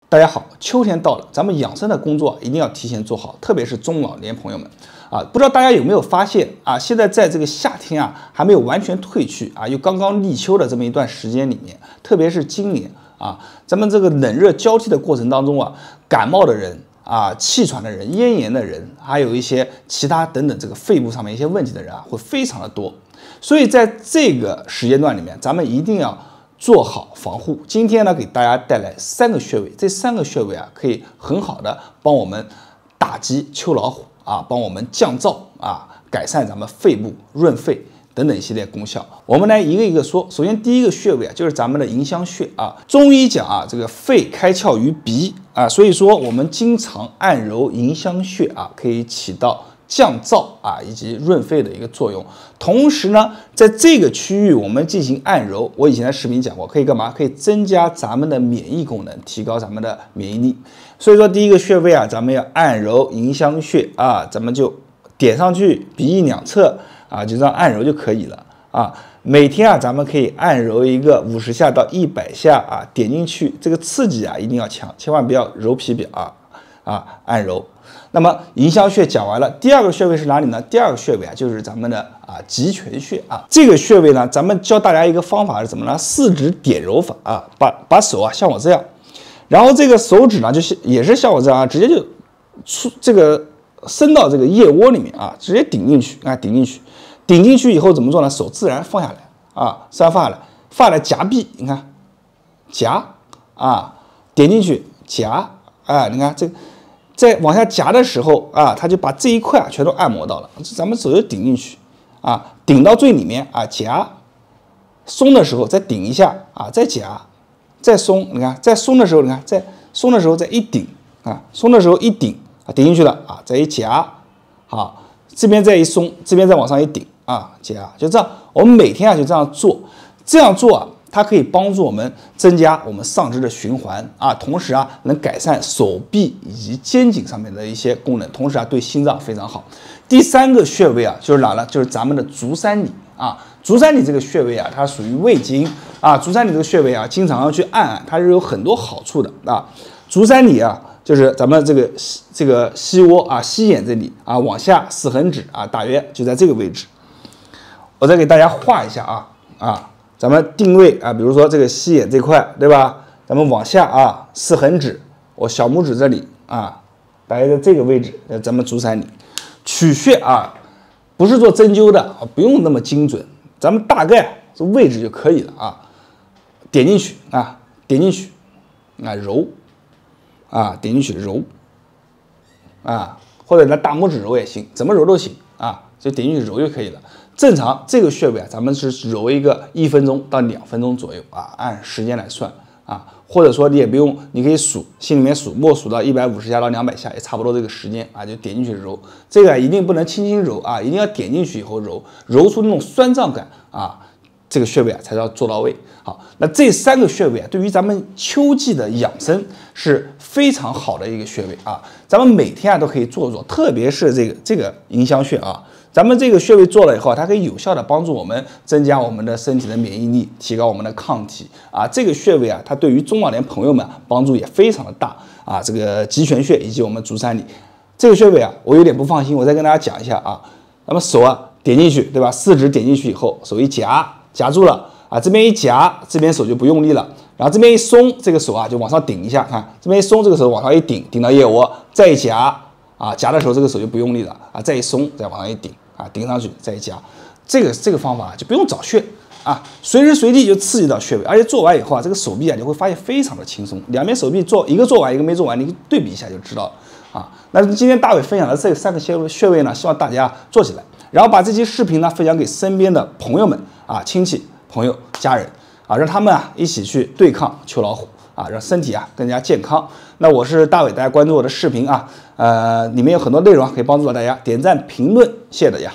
大家好，秋天到了，咱们养生的工作一定要提前做好，特别是中老年朋友们啊，不知道大家有没有发现啊？现在在这个夏天啊还没有完全退去啊，又刚刚立秋的这么一段时间里面，特别是今年啊，咱们这个冷热交替的过程当中啊，感冒的人啊、气喘的人、咽炎的人，还有一些其他等等这个肺部上面一些问题的人啊，会非常的多。所以在这个时间段里面，咱们一定要做好防护。今天呢，给大家带来3个穴位，这3个穴位啊，可以很好的帮我们打击秋老虎啊，帮我们降燥啊，改善咱们肺部、润肺等等一系列功效。我们来一个一个说。首先，第一个穴位啊，就是咱们的迎香穴啊。中医讲啊，这个肺开窍于鼻啊，所以说我们经常按揉迎香穴啊，可以起到降燥啊以及润肺的一个作用。同时呢，在这个区域我们进行按揉，我以前在视频讲过，可以干嘛？可以增加咱们的免疫功能，提高咱们的免疫力。所以说第一个穴位啊，咱们要按揉迎香穴啊，咱们就点上去，鼻翼两侧啊，就这样按揉就可以了啊。每天啊，咱们可以按揉一个50下到100下啊，点进去，这个刺激啊一定要强，千万不要揉皮表按揉。那么迎香穴讲完了，第二个穴位是哪里呢？第二个穴位啊，就是咱们的极泉穴啊。这个穴位呢，咱们教大家一个方法是怎么呢？4指点揉法啊，把手啊像我这样，然后这个手指呢，也是像我这样啊，直接就伸到这个腋窝里面啊，直接顶进去啊，顶进去以后怎么做呢？手自然放下来啊，自然放下来夹臂，你看夹啊，点进去夹啊，你看这个。在往下夹的时候啊，它就把这一块啊全都按摩到了，咱们手就顶进去啊，顶到最里面啊，夹，松的时候再顶一下啊，再夹，再松，你看，再松的时候，你看，再松的时候再一顶啊，松的时候一顶啊，顶进去了啊，再一夹，好，这边再一松，这边再往上一顶啊，夹，就这样，我们每天啊就这样做，啊。它可以帮助我们增加我们上肢的循环啊，同时啊能改善手臂以及肩颈上面的一些功能，同时啊对心脏非常好。第3个穴位啊就是哪呢？就是咱们的足三里啊。足三里这个穴位啊，它属于胃经啊。足三里这个穴位啊，经常要去按，它是有很多好处的啊。足三里啊，就是咱们这个膝窝啊、膝眼这里啊，往下4横指啊，大约就在这个位置。我再给大家画一下啊。咱们定位啊，比如说这个膝眼这块，对吧？咱们往下啊，4横指，我小拇指这里啊，大概在这个位置，咱们足三里取穴啊，不是做针灸的啊，不用那么精准，咱们大概这位置就可以了啊。点进去啊，揉啊，点进去揉啊，或者拿大拇指揉也行，怎么揉都行啊，就点进去揉就可以了。正常这个穴位啊，咱们是揉一个1分钟到2分钟左右啊，按时间来算啊，或者说你也不用，你可以数，心里面数，默数到150下到200下，也差不多这个时间啊，就点进去揉。这个一定不能轻轻揉啊，一定要点进去以后揉出那种酸胀感啊，这个穴位啊才要做到位。好，那这3个穴位啊，对于咱们秋季的养生是非常好的一个穴位啊，咱们每天啊都可以做，特别是这个迎香穴啊。咱们这个穴位做了以后，它可以有效的帮助我们增加我们的身体的免疫力，提高我们的抗体啊。这个穴位啊，它对于中老年朋友们帮助也非常的大啊。这个极泉穴以及我们足三里这个穴位啊，我有点不放心，我再跟大家讲一下啊。咱们手啊点进去，对吧？4指点进去以后，手一夹住了啊，这边一夹，这边手就不用力了，然后这边一松，这个手啊就往上顶一下，看这边一松，这个手往上一顶，顶到腋窝，再一夹啊，夹的时候这个手就不用力了啊，再一松，再往上一顶。啊，顶上去再一夹，这个方法就不用找穴啊，随时随地就刺激到穴位，而且做完以后啊，这个手臂啊就会发现非常的轻松。2边手臂一个做完，一个没做完，你对比一下就知道了啊。那今天大伟分享的这3个穴位呢，希望大家做起来，然后把这期视频呢分享给身边的朋友们啊、亲戚、朋友、家人啊，让他们啊一起去对抗秋老虎啊，让身体啊更加健康。那我是大伟，大家关注我的视频啊。里面有很多内容可以帮助到大家，点赞评论，谢谢大家。